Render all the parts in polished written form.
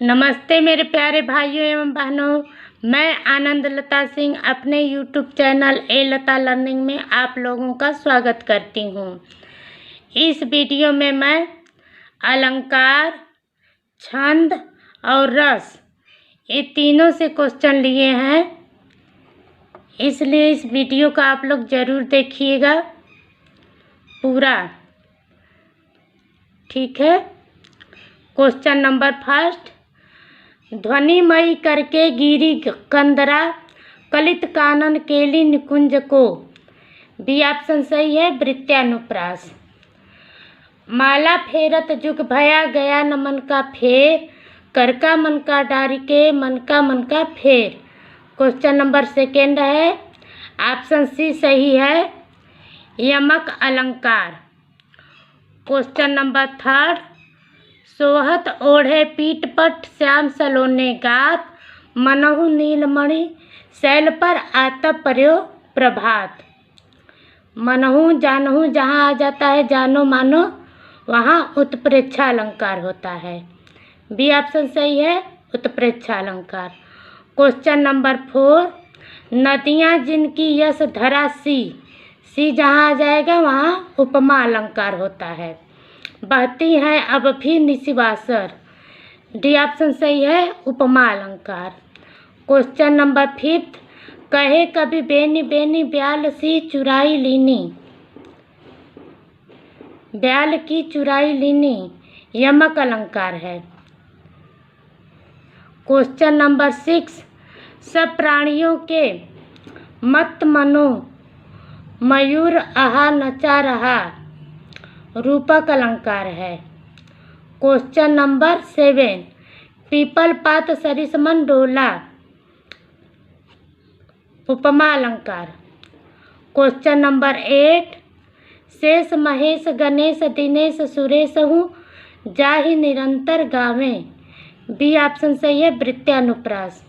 नमस्ते मेरे प्यारे भाइयों एवं बहनों, मैं आनंद लता सिंह अपने यूट्यूब चैनल ए लता लर्निंग में आप लोगों का स्वागत करती हूँ। इस वीडियो में मैं अलंकार, छंद और रस ये तीनों से क्वेश्चन लिए हैं, इसलिए इस वीडियो का आप लोग ज़रूर देखिएगा पूरा, ठीक है। क्वेश्चन नंबर फर्स्ट, ध्वनिमयी करके गिरी कंदरा कलित कानन केली निकुंज को। बी ऑप्शन सही है, वृत्यानुप्रास। माला फेरत जुग भया गया न मन का फेर, कर का मन का डारी के मन का फेर। क्वेश्चन नंबर सेकेंड है, ऑप्शन सी सही है, यमक अलंकार। क्वेश्चन नंबर थर्ड, सोहत ओढ़े पीठपट श्याम सलोने गात, मनहु नीलमणि शैल पर आता पर्यो प्रभात। मनहु जानहु जहाँ आ जाता है जानो मानो, वहाँ उत्प्रेक्षा अलंकार होता है। बी ऑप्शन सही है, उत्प्रेक्षा अलंकार। क्वेश्चन नंबर फोर, नदियाँ जिनकी यश धरा सी जहाँ आ जाएगा वहाँ उपमा अलंकार होता है। बहती हैं अब भी निशिवासर। डी ऑप्शन सही है, उपमा अलंकार। क्वेश्चन नंबर फिफ्थ, कहे कभी बेनी बेनी ब्याल सी चुराई लीनी। ब्याल की चुराई लीनी यमक अलंकार है। क्वेश्चन नंबर सिक्स, सब प्राणियों के मत मनो मयूर आहा नचा रहा रूपक अलंकार है। क्वेश्चन नंबर सेवन, पीपल पात सरिसमन डोला उपमा अलंकार। क्वेश्चन नंबर एट, शेष महेश गणेश दिनेश सुरेश हूँ जाहि निरंतर गावें। बी ऑप्शन सही है, वृत्यानुप्रास।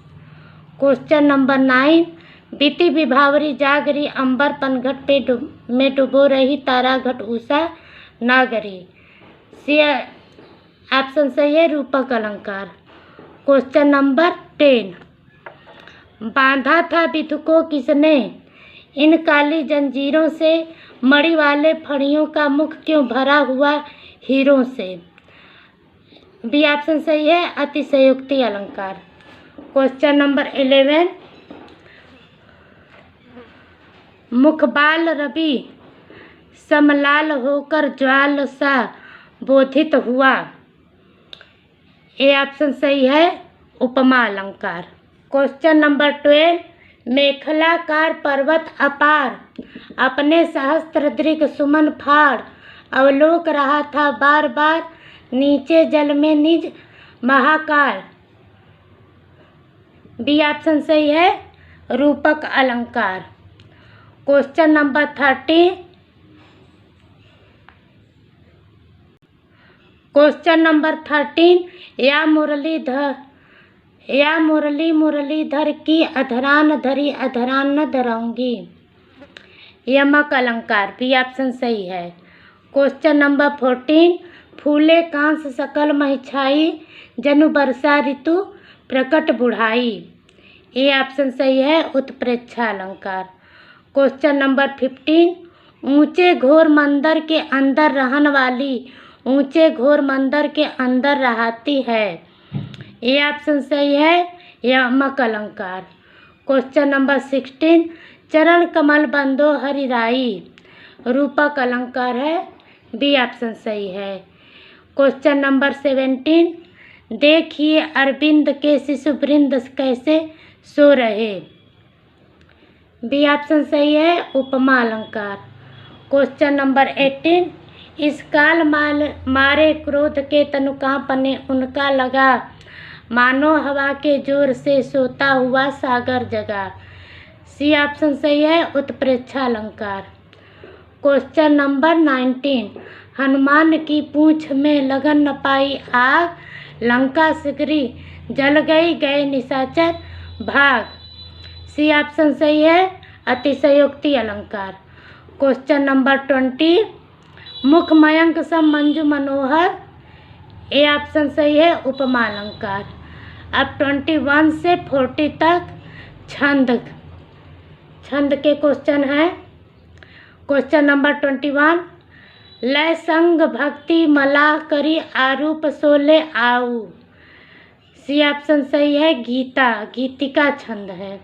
क्वेश्चन नंबर नाइन, बीती विभावरी जागरी अंबर पनघट पे में डुबो रही तारा घट उषा नागरी। सी ऑप्शन सही है, रूपक अलंकार। क्वेश्चन नंबर 10, बांधा था विधु को किसने इन काली जंजीरों से, मणि वाले फणियों का मुख क्यों भरा हुआ हीरों से। बी ऑप्शन सही है, अतिशयोक्ति अलंकार। क्वेश्चन नंबर 11, मुखबाल रवि समलाल होकर ज्वाल सा बोधित हुआ। ए ऑप्शन सही है, उपमा अलंकार। क्वेश्चन नंबर 12, मेखलाकार पर्वत अपार अपने सहस्त्र दृग सुमन फाड़, अवलोक रहा था बार बार नीचे जल में निज महाकाल। बी ऑप्शन सही है, रूपक अलंकार। क्वेश्चन नंबर 13, क्वेश्चन नंबर 13, या मुरलीधर की अधरान धरी अधरान न धराऊंगी यमक अलंकार। बी ऑप्शन सही है। क्वेश्चन नंबर 14, फूले कांस सकल महिछाई जनु वर्षा ऋतु प्रकट बुढ़ाई। ए ऑप्शन सही है, उत्प्रेक्षा अलंकार। क्वेश्चन नंबर 15, ऊंचे घोर मंदिर के अंदर रहन वाली ऊंचे घोर मंदिर के अंदर रहती है। ये ऑप्शन सही है, यमक अलंकार। क्वेश्चन नंबर 16, चरण कमल बंदो हरिराई रूपक अलंकार है। बी ऑप्शन सही है। क्वेश्चन नंबर 17, देखिए अरविंद के शिशु वृंद कैसे सो रहे। बी ऑप्शन सही है, उपमा अलंकार। क्वेश्चन नंबर 18, इस काल मारे क्रोध के तनु कांपने उनका लगा, मानो हवा के जोर से सोता हुआ सागर जगा। सी ऑप्शन सही है, उत्प्रेक्षा अलंकार। क्वेश्चन नंबर 19, हनुमान की पूंछ में लगन न पाई आग, लंका सिगरी जल गई गए निशाचर भाग। सी ऑप्शन सही है, अतिशयोक्ति अलंकार। क्वेश्चन नंबर 20, मुख मयंक सब मंजू मनोहर। ए ऑप्शन सही है, उपमा अलंकार। अब 21 से 40 तक छंद के क्वेश्चन है। क्वेश्चन नंबर 21, लय संग भक्ति मला करी आरूप सोले आऊ। सी ऑप्शन सही है, गीतिका छंद है।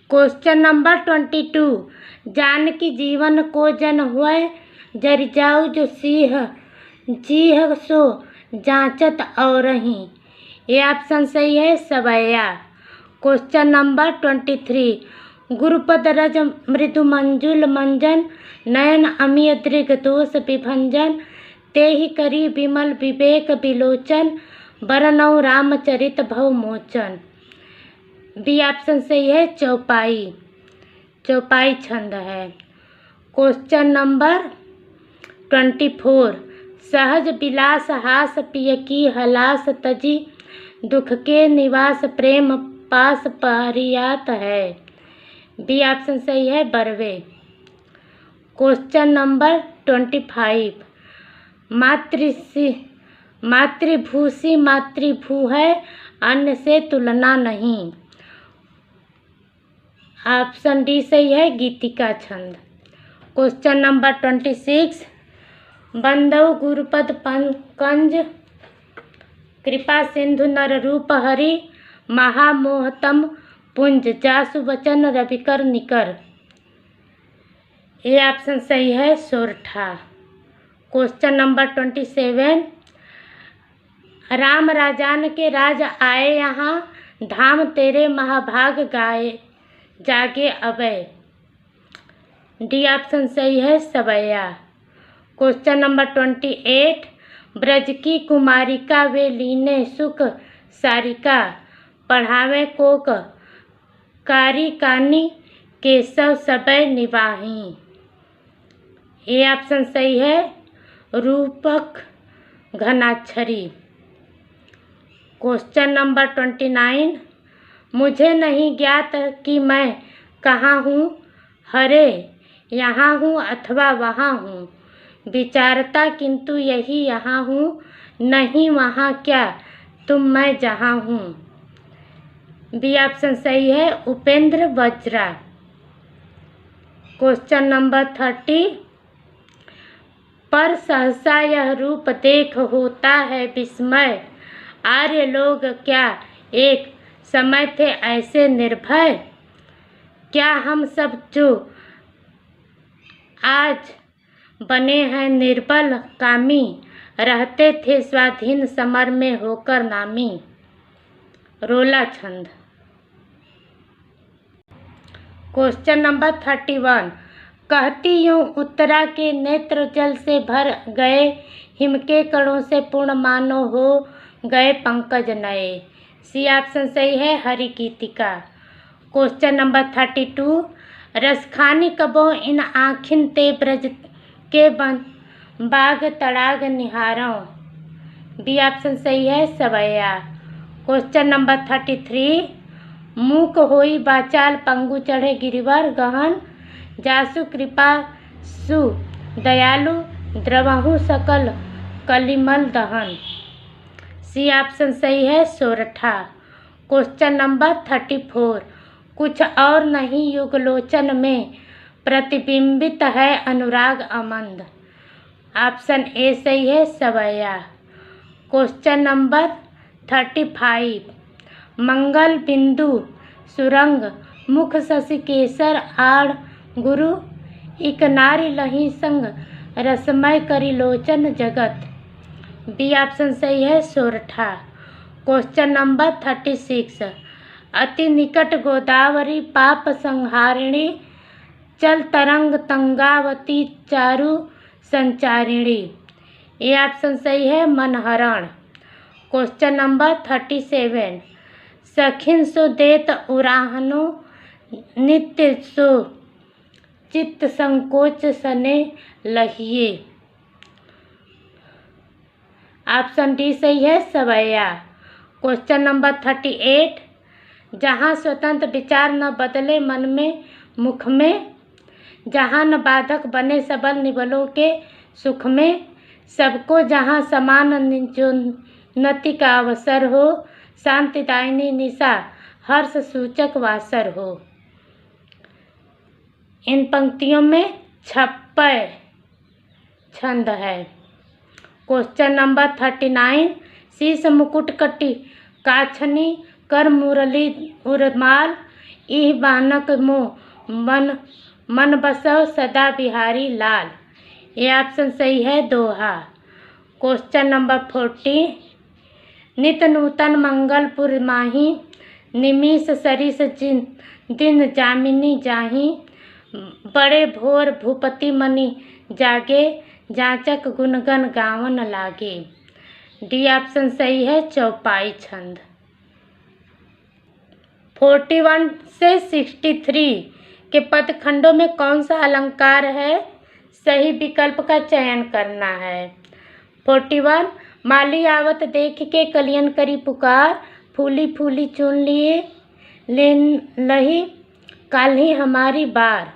क्वेश्चन नंबर 22, जानकी जीवन को जन हुए जरि जाऊ जो सिंह जीह सो जांचत औरही। ये ऑप्शन सही है, सवैया। क्वेश्चन नंबर 23, गुरुपद रज मृदु मंजुल मंजन नयन अमीय दृग दोष विभंजन ते ही करी विमल विवेक विलोचन बरनऊ रामचरित भव मोचन। बी ऑप्शन सही है, चौपाई छंद है। क्वेश्चन नंबर 24, सहज विलास हास पिय की हलास तजी दुख के निवास प्रेम पास परियात है। बी ऑप्शन सही है, बरवे। क्वेश्चन नंबर 25, मातृभूषी मातृभू है अन्य से तुलना नहीं। ऑप्शन डी सही है, गीतिका छंद। क्वेश्चन नंबर 26, बंदौ गुरुपद पंकज कृपा सिंधु नर रूप हरि महामोहतम पुंज जासु वचन रविकर निकर। ये ऑप्शन सही है, सोरठा। क्वेश्चन नंबर 27, राम राजान के राज आए यहाँ धाम तेरे महाभाग गाए जागे अभय। डी ऑप्शन सही है, सवैया। क्वेश्चन नंबर 28, ब्रज की कुमारिका वे लीने सुख सारिका पढ़ावे कोक कारी कानी केशव सबय निवाही। ये ऑप्शन सही है, रूपक घनाक्षरी। क्वेश्चन नंबर 29, मुझे नहीं ज्ञात कि मैं कहाँ हूँ हरे यहाँ हूँ अथवा वहाँ हूँ विचारता किंतु यही यहाँ हूँ नहीं वहाँ क्या तुम मैं जहाँ हूँ। बी ऑप्शन सही है, उपेंद्र वज्रा। क्वेश्चन नंबर 30, पर सहसा यह रूप देख होता है विस्मय आर्य लोग क्या एक समय थे ऐसे निर्भय। क्या हम सब जो आज बने हैं निर्बल कामी रहते थे स्वाधीन समर में होकर नामी। रोला छंद। क्वेश्चन नंबर 31, कहती यूं उत्तरा के नेत्र जल से भर गए हिम के कणों से पूर्ण मानो हो गए पंकज नए। सी ऑप्शन सही है, हरि गीतिका। क्वेश्चन नंबर 32, रसखानी कबो इन आँखिन ते ब्रज के बन बाग तड़ाग निहारों। बी ऑप्शन सही है, सवैया। क्वेश्चन नंबर 33, मूक होई बाचाल पंगु चढ़े गिरिवर गहन जासु कृपा सु दयालु द्रवहु सकल कलिमल दहन। सी ऑप्शन सही है, सोरठा। क्वेश्चन नंबर 34, कुछ और नहीं युगलोचन में प्रतिबिंबित है अनुराग अमंद। ऑप्शन ए सही है, सवैया। क्वेश्चन नंबर 35, मंगल बिंदु सुरंग मुख शशि केसर आड़ गुरु इक नारी लही संग रसमय करिलोचन जगत। बी ऑप्शन सही है, सोरठा। क्वेश्चन नंबर 36, अति निकट गोदावरी पाप संहारिणी चल तरंग तंगावती चारु संचारिणी। ये ऑप्शन सही है, मनहरण। क्वेश्चन नंबर 37, सखिन सो देत उराहनो नित्य सो चित्त संकोच सने लहिए। ऑप्शन डी सही है, सवैया। क्वेश्चन नंबर 38, जहाँ स्वतंत्र विचार न बदले मन में मुख में जहाँ न बाधक बने सबल निबलों के सुख में सबको जहाँ समान जो उन्नति का अवसर हो, शांतिदायिनी निशा हर्ष सूचक वासर हो। इन पंक्तियों में छप्पय छंद है। क्वेश्चन नंबर 39, शीश मुकुट कटी काछनी कर मुरली उर्माल इह बानक मोह मन बसव सदा बिहारी लाल। ये ऑप्शन सही है दोहा। क्वेश्चन नंबर 40, नित नूतन मंगलपुर माही निमिष सरिस दिन जामिनी जाही बड़े भोर भूपति मणि जागे जाचक गुणगन गावन लागे। डी ऑप्शन सही है चौपाई छंद। 41 से 63 के पदखंडों में कौन सा अलंकार है? सही विकल्प का चयन करना है। 41, माली आवत देख के कलियन करी पुकार फूली फूली चुन लिए लही काल्हि हमारी बार।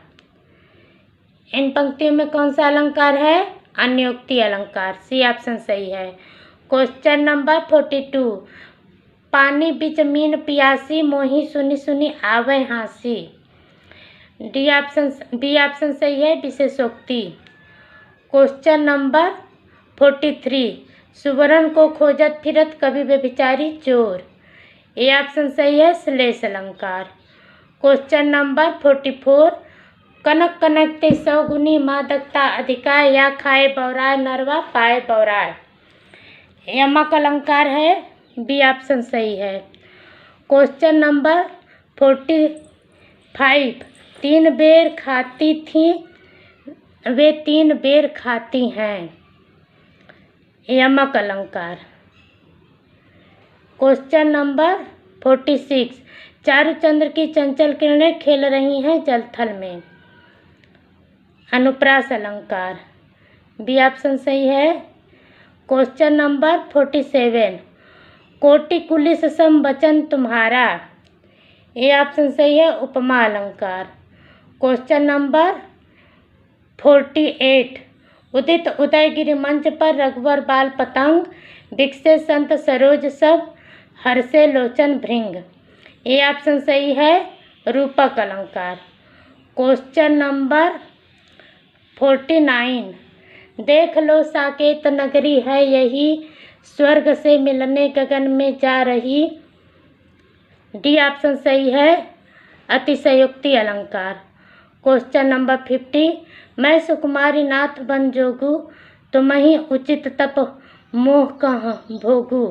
इन पंक्तियों में कौन सा अलंकार है? अन्योक्ति अलंकार। सी ऑप्शन सही है। क्वेश्चन नंबर 42, पानी बिच मीन पियासी मोही सुनी सुनी आवे हाँसी। बी ऑप्शन सही है विशेषोक्ति। क्वेश्चन नंबर 43, सुवर्ण को खोजत फिरत कभी व्यभिचारी चोर। ए ऑप्शन सही है श्लेष अलंकार। क्वेश्चन नंबर 44, कनक कनकते 100 गुनी मादकता अधिका या खाए बौराय नरवा पाए बौराय। यमक अलंकार है। बी ऑप्शन सही है। क्वेश्चन नंबर 45, 3 बेर खाती थी वे 3 बेर खाती हैं। यमक अलंकार। क्वेश्चन नंबर 46, चारुचंद्र की चंचल किरणें खेल रही हैं जलथल में। अनुप्रास अलंकार। बी ऑप्शन सही है। क्वेश्चन नंबर 47, कोटि कुलिस सम वचन तुम्हारा। ए ऑप्शन सही है उपमा अलंकार। क्वेश्चन नंबर 48, उदित उदयगिरि मंच पर रघुवर बाल पतंग विकसे संत सरोज सब हर्षे लोचन भृंग। ए ऑप्शन सही है रूपक अलंकार। क्वेश्चन नंबर 49, देख लो साकेत नगरी है यही स्वर्ग से मिलने गगन में जा रही। डी ऑप्शन सही है अतिशयोक्ति अलंकार। क्वेश्चन नंबर 50, मैं सुकुमारी नाथ बन जोगू तुम्हें उचित तप मोह कहाँ भोगू।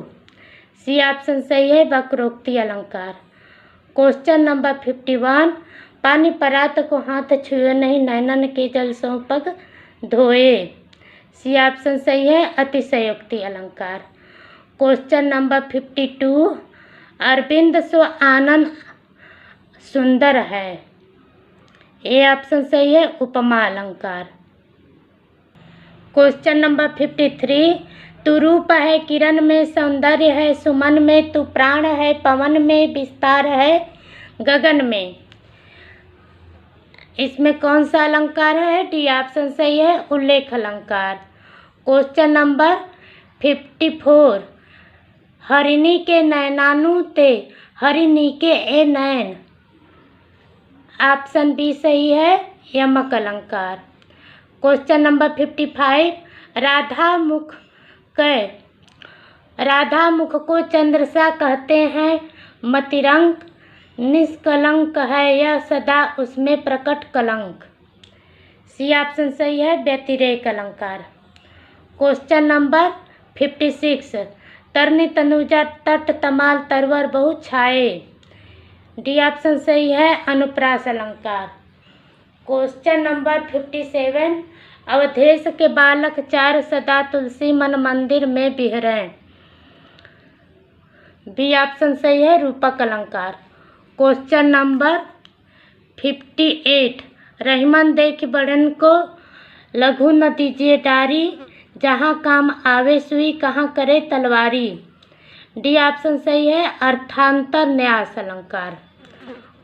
सी ऑप्शन सही है वक्रोक्ति अलंकार। क्वेश्चन नंबर 51, पानी परात को हाथ छुए नहीं नैनन के जल सो पग धोए। सी ऑप्शन सही है अतिशयोक्ति अलंकार। क्वेश्चन नंबर 52, अरविंद सो आनंद सुंदर है। ए ऑप्शन सही है उपमा अलंकार। क्वेश्चन नंबर 53, तू रूप है किरण में सौंदर्य है सुमन में तू प्राण है पवन में विस्तार है गगन में। इसमें कौन सा अलंकार है? डी ऑप्शन सही है उल्लेख अलंकार। क्वेश्चन नंबर 54, हरिणी के नैनानु ते हरिणी के ए नैन। ऑप्शन बी सही है यमक अलंकार। क्वेश्चन नंबर 55, राधा मुख को चंद्रसा कहते हैं मतिरंग निष्कलंक है यह सदा उसमें प्रकट कलंक। सी ऑप्शन सही है व्यतिरेक अलंकार। क्वेश्चन नंबर 56, तरनी तनुजा तट तमाल तरवर बहु छाए। डी ऑप्शन सही है अनुप्रास अलंकार। क्वेश्चन नंबर 57, अवधेश के बालक 4 सदा तुलसी मन मंदिर में बिहरें। बी ऑप्शन सही है रूपक अलंकार। क्वेश्चन नंबर 58, रहीमन देख बड़न को लघु न दीजिए डारी जहाँ काम आवे सुई कहाँ करे तलवारी। डी ऑप्शन सही है अर्थांतर न्यास अलंकार।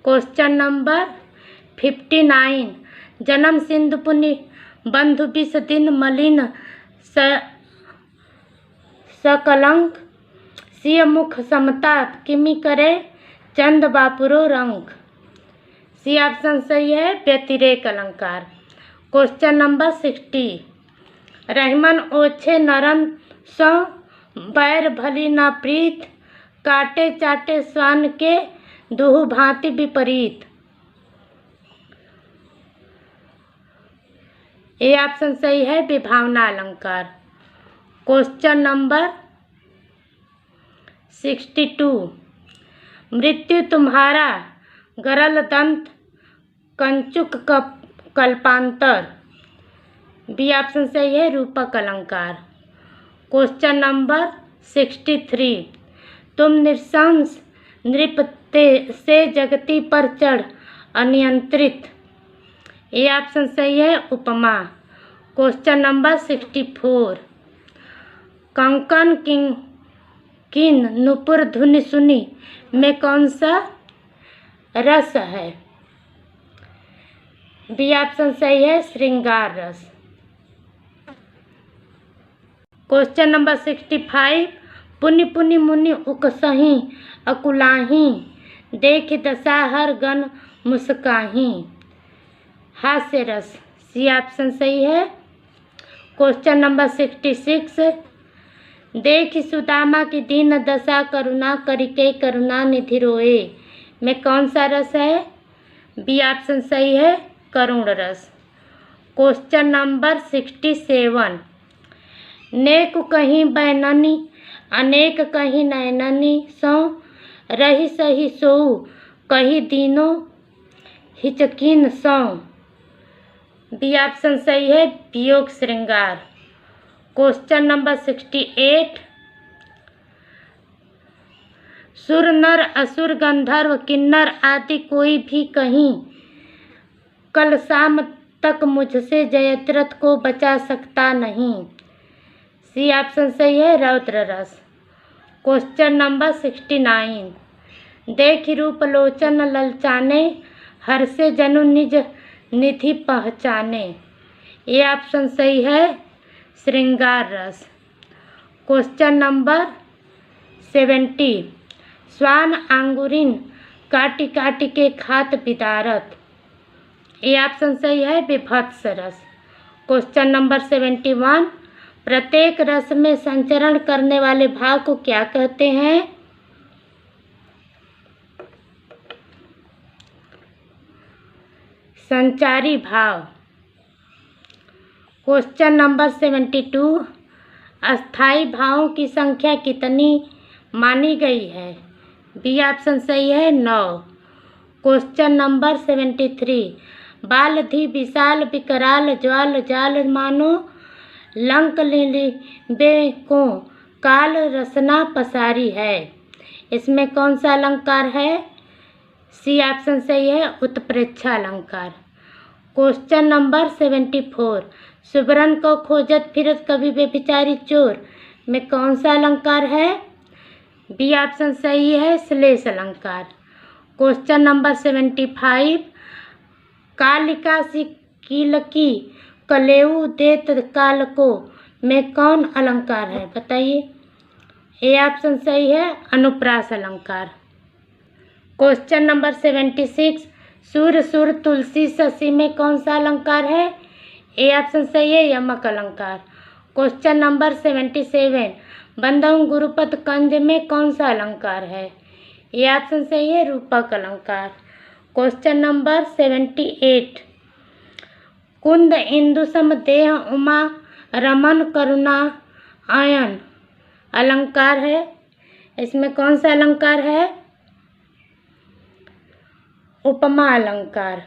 क्वेश्चन नंबर 59, जन्म सिंधु पुनि बंधु विष दिन मलिन सकलंक सिय मुख समता किमि करे चंद बापुरो रंग। सी ऑप्शन सही है व्यतिरेक अलंकार। Question number 60। रहमन ओछे नरन सो बैर भली ना प्रीत, काटे चाटे स्वान के दुहु भांति विपरीत। ये ऑप्शन सही है विभावना अलंकार। Question number 62। मृत्यु तुम्हारा गरल दंत कंचुक कल्पांतर। बी ऑप्शन सही है रूपक अलंकार। Question number 63। तुम नृशंस नृपते से जगती पर चढ़ अनियंत्रित। ये ऑप्शन सही है उपमा। Question number 64। कंकन किंग किन नुपुर धुनि सुनी में कौन सा रस है। बी ऑप्शन सही है श्रृंगार रस। Question number 65। पुनि पुनि मुनि उकसही अकुलाही, देख दशा हर गण मुस्काही। हास्य रस। सी ऑप्शन सही है। Question number 66। देखि सुदामा की दीन दशा करुणा करिके करुणा निधि रोए में कौन सा रस है। बी ऑप्शन सही है करुण रस। Question number 67। नेक कहीं बैननी अनेक कहीं नैननी, सो रही सही सोऊ कही दीनों हिचकिन सौ। बी ऑप्शन सही है वियोग श्रृंगार। Question number 68। सुर नर असुर गंधर्व किन्नर आदि कोई भी कहीं, कल शाम तक मुझसे जयद्रथ को बचा सकता नहीं। सी ऑप्शन सही है रौद्र रस। Question number 69। देख रूप लोचन ललचाने, हर से जनु निज निधि पहचाने। ये ऑप्शन सही है श्रृंगार रस। Question number 70। स्वान आंगुरिन काटी काटी के खात बिदारत। ये ऑप्शन सही है विभत्स रस। Question number 71। प्रत्येक रस में संचरण करने वाले भाव को क्या कहते हैं। संचारी भाव। Question number 72। अस्थाई भावों की संख्या कितनी मानी गई है। बी ऑप्शन सही है 9। Question number 73। बाल धी विशाल विकराल ज्वाल जाल मानो, लंक लिबे को काल रसना पसारी है। इसमें कौन सा अलंकार है। सी ऑप्शन सही है उत्प्रेक्षा अलंकार। Question number 74। सुबरन को खोजत फिरत कभी बेविचारी चोर में कौन सा अलंकार है। बी ऑप्शन सही है श्लेष अलंकार। Question number 75। कालिका सी कीलकी कलेऊ देत काल को में कौन अलंकार है बताइए। ए ऑप्शन सही है अनुप्रास अलंकार। Question number 76। सूर सुर तुलसी शशि में कौन सा अलंकार है। ए ऑप्शन सही है यमक अलंकार। Question number 77। बंधु गुरुपद कंज में कौन सा अलंकार है। ए ऑप्शन सही है रूपक अलंकार। Question number 78। कुंद इंदु सम देह उमा रमन करुणा आयन अलंकार है। इसमें कौन सा अलंकार है। उपमा अलंकार।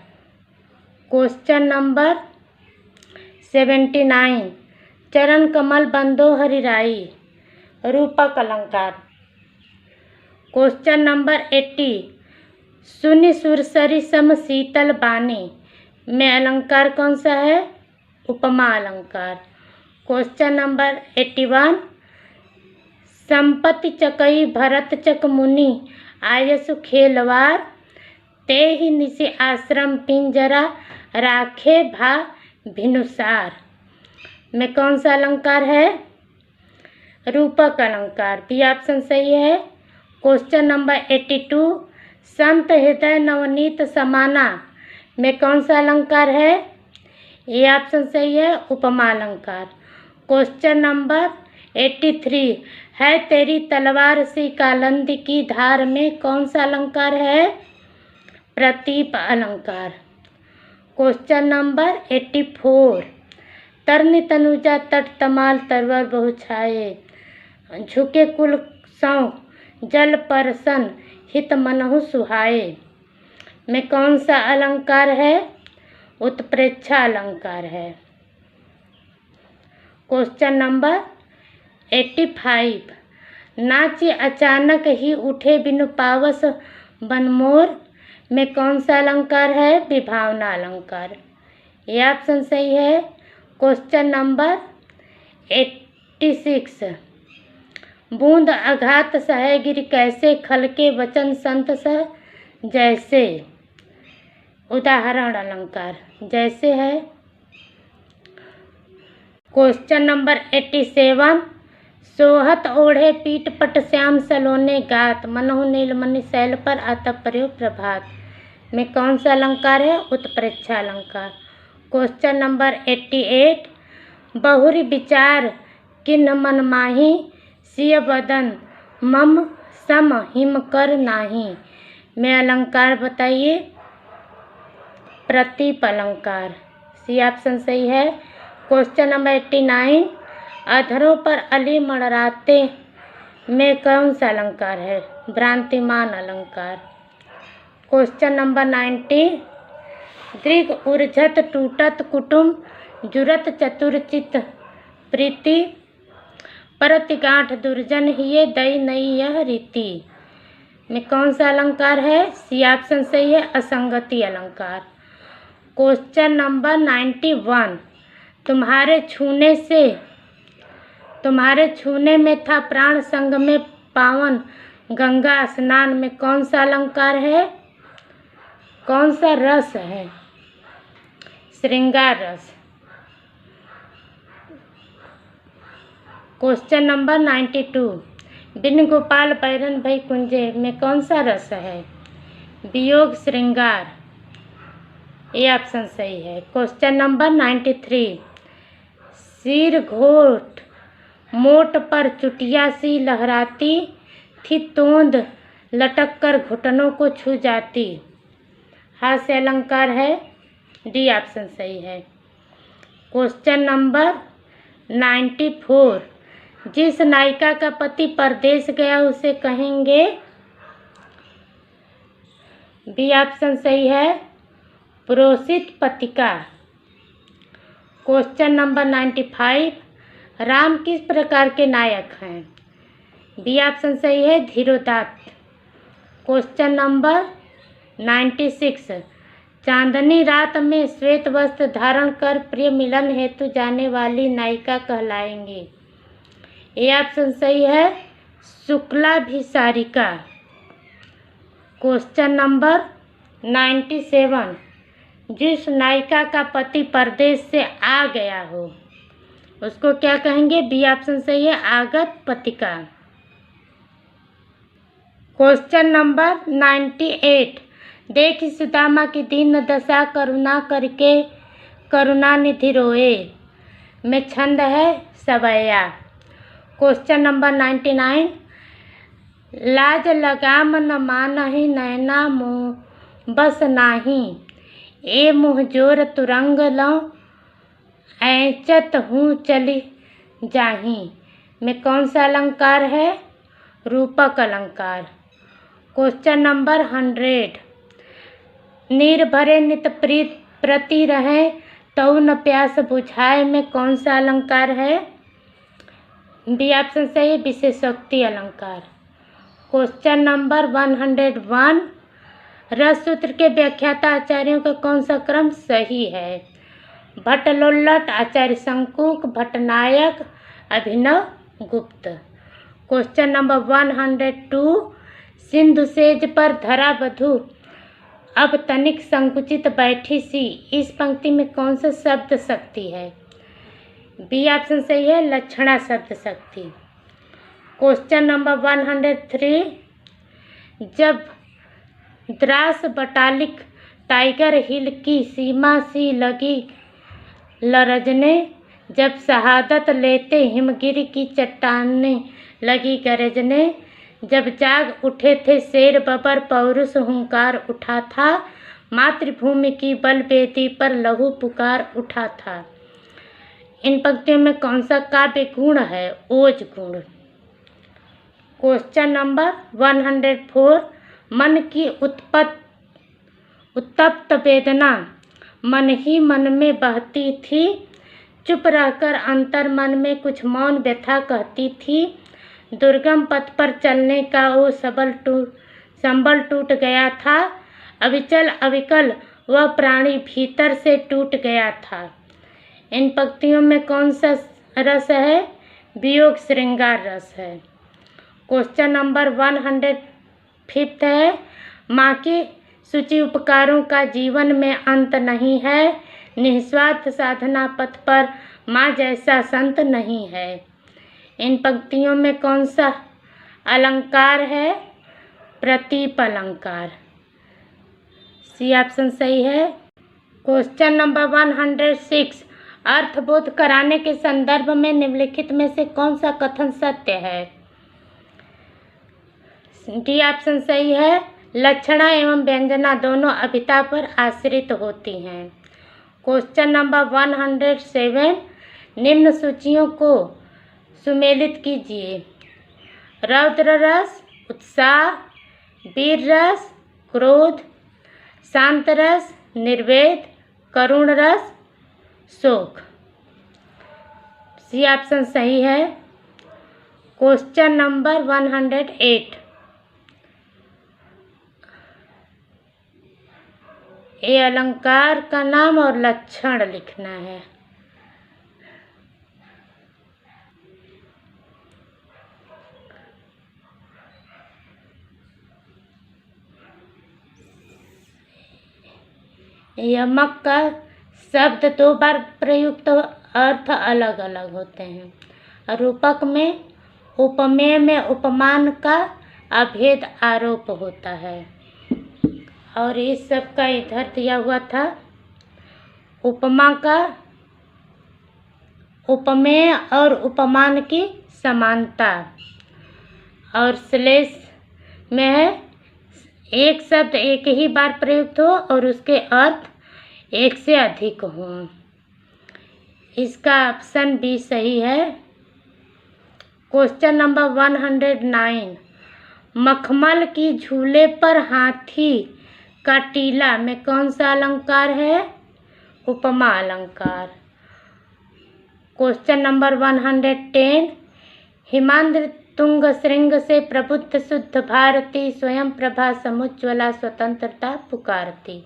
Question number 79। चरण कमल बंदो हरिराई रूपक अलंकार। Question number 80। सुनि सुरसरी सम शीतल बानी में अलंकार कौन सा है। उपमा अलंकार। Question number 81। संपत्ति चकई भरत चक मुनि आयसु खेलवार, ते ही निशि आश्रम पिंजरा राखे भा भिनुसार में कौन सा अलंकार है। रूपक अलंकार, बी ऑप्शन सही है। क्वेश्चन नंबर 82, संत हृदय नवनीत समाना में कौन सा अलंकार है? ए ऑप्शन सही है, उपमा अलंकार। क्वेश्चन नंबर 83, है तेरी तलवार सी कालंद की धार में कौन सा अलंकार है? प्रतीप अलंकार। क्वेश्चन नंबर 84, तरनी तनुजा तट तमाल तरवर बहु छाए, झुके कुल सौ जल परसन हित मनहु सुहाए में कौन सा अलंकार है? उत्प्रेक्षा अलंकार है। क्वेश्चन नंबर 85, नाची अचानक ही उठे बिनु पावस बनमोर में कौन सा अलंकार है? विभावना अलंकार। ये ऑप्शन सही है। क्वेश्चन नंबर 86, बूंद आघात सहे गिर कैसे खलके वचन संत सह जैसे, उदाहरण अलंकार जैसे है। क्वेश्चन नंबर 87, सोहत ओढ़े पीठ पट श्याम सलोने गात, मनहु नीलमणि शैल पर आता प्रयोग प्रभात में कौन सा अलंकार है? उत्प्रेक्षा अलंकार। क्वेश्चन नंबर 88, बहुरी विचार किन्ह मन माही, सिय बदन मम सम हिम कर नाही में अलंकार बताइए। प्रतीप अलंकार, सी ऑप्शन सही है। क्वेश्चन नंबर 89, अधरों पर अली मड़राते में कौन सा अलंकार है? भ्रांतिमान अलंकार। क्वेश्चन नंबर 90, दृग उर्झत टूटत कुटुम जुरत चतुरचित प्रीति, परति गांठ दुर्जन हिये दई नई यह रीति में कौन सा अलंकार है? सी ऑप्शन सही है, असंगति अलंकार। क्वेश्चन नंबर 91, तुम्हारे छूने में था प्राण संग में पावन गंगा स्नान में कौन सा अलंकार है? कौन सा रस है? श्रृंगार रस। क्वेश्चन नंबर 92, बिन गोपाल बैरन भई कुंजे में कौन सा रस है? वियोग श्रृंगार। ये ऑप्शन सही है। क्वेश्चन नंबर 93, सिर घोट मोट पर चुटिया सी लहराती थी, तोंद लटक कर घुटनों को छू जाती, हास्य अलंकार है। डी ऑप्शन सही है। क्वेश्चन नंबर 94, जिस नायिका का पति परदेश गया उसे कहेंगे। बी ऑप्शन सही है, प्रोसित पतिका। क्वेश्चन नंबर 95, राम किस प्रकार के नायक हैं? बी ऑप्शन सही है, धीरोदात्त। क्वेश्चन नंबर 96, चांदनी रात में श्वेत वस्त्र धारण कर प्रिय मिलन हेतु जाने वाली नायिका कहलाएंगी। ये ऑप्शन सही है, शुक्लाभिसारिका। क्वेश्चन नंबर 97, जिस नायिका का पति परदेश से आ गया हो उसको क्या कहेंगे? बी ऑप्शन सही है, आगत पतिका। क्वेश्चन नंबर 98, देखी सुदामा की दीन दशा करुणा करके करुणा निधि रोए में छंद है सवैया। क्वेश्चन नंबर 99, लाज लगाम न मानहि नैना मोह बस नाही, ए मुँह जोर तुरंग लौं ऐचत हूँ चली जाही में कौन सा अलंकार है? रूपक अलंकार। क्वेश्चन नंबर 100, नीर भरे नित प्रीत प्रति रहे तऊ न प्यास बुझाए में कौन सा अलंकार है? बी ऑप्शन सही है, विशेषोक्ति अलंकार। क्वेश्चन नंबर 101, रस सूत्र के व्याख्याता आचार्यों का कौन सा क्रम सही है? भट्टलोल्लट, आचार्य शंकुक, भट्टनायक, अभिनव गुप्त। क्वेश्चन नंबर 102, सिंधु सेज पर धरा वधु अब तनिक संकुचित बैठी सी, इस पंक्ति में कौन सा शब्द शक्ति है? बी ऑप्शन सही है, लक्षणा शब्द शक्ति। क्वेश्चन नंबर 103, जब द्रास बटालिक टाइगर हिल की सीमा सी लगी लरजने, जब शहादत लेते हिमगिरी की चट्टानें लगी गरजने, जब जाग उठे थे शेर बबर पौरुष हुंकार उठा था, मातृभूमि की बलवेदी पर लहू पुकार उठा था। इन पंक्तियों में कौन सा काव्य गुण है? ओज गुण। क्वेश्चन नंबर 104, मन की उत्तप्त वेदना मन ही मन में बहती थी, चुप रहकर अंतर मन में कुछ मौन व्यथा कहती थी, दुर्गम पथ पर चलने का वो संबल टूट गया था, अविचल अविकल वह प्राणी भीतर से टूट गया था। इन पंक्तियों में कौन सा रस है? वियोग श्रृंगार रस है। क्वेश्चन नंबर 105 है, माँ के सूची उपकारों का जीवन में अंत नहीं है, निस्वार्थ साधना पथ पर माँ जैसा संत नहीं है। इन पंक्तियों में कौन सा अलंकार है? प्रतीप अलंकार। सी ऑप्शन सही है। क्वेश्चन नंबर 106, अर्थबोध कराने के संदर्भ में निम्नलिखित में से कौन सा कथन सत्य है? डी ऑप्शन सही है। लक्षणा एवं व्यंजना दोनों अभिता पर आश्रित होती हैं। क्वेश्चन नंबर 107, निम्न सूचियों को सुमेलित कीजिए। रौद्र रस, उत्साह, वीर रस, क्रोध, शांत रस, निर्वेद, करुण रस, शोक। सी ऑप्शन सही है। क्वेश्चन नंबर 108, ये अलंकार का नाम और लक्षण लिखना है। यमक का शब्द 2 बार प्रयुक्त अर्थ अलग अलग होते हैं। रूपक में उपमेय में उपमान का अभेद आरोप होता है, और इस सब का इधर दिया हुआ था। उपमा का उपमेय और उपमान की समानता, और श्लेष में है एक शब्द एक ही बार प्रयुक्त हो और उसके अर्थ एक से अधिक हो। इसका ऑप्शन बी सही है। क्वेश्चन नंबर 109, मखमल की झूले पर हाथी का टीला में कौन सा अलंकार है? उपमा अलंकार। क्वेश्चन नंबर 110, हिमांद्र तुंग श्रृंग से प्रबुद्ध शुद्ध भारती, स्वयं प्रभा समुज्ज्वला स्वतंत्रता पुकारती,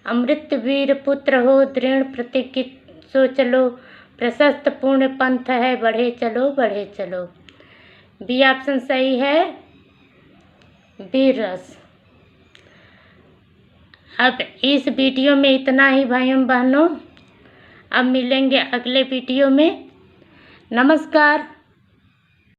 अमृत वीर पुत्र हो दृढ़ प्रतिज्ञित सो चलो, प्रशस्त पूर्ण पंथ है बढ़े चलो बढ़े चलो। बी ऑप्शन सही है, वीर रस। अब इस वीडियो में इतना ही भाइयों बहनों, अब मिलेंगे अगले वीडियो में। नमस्कार।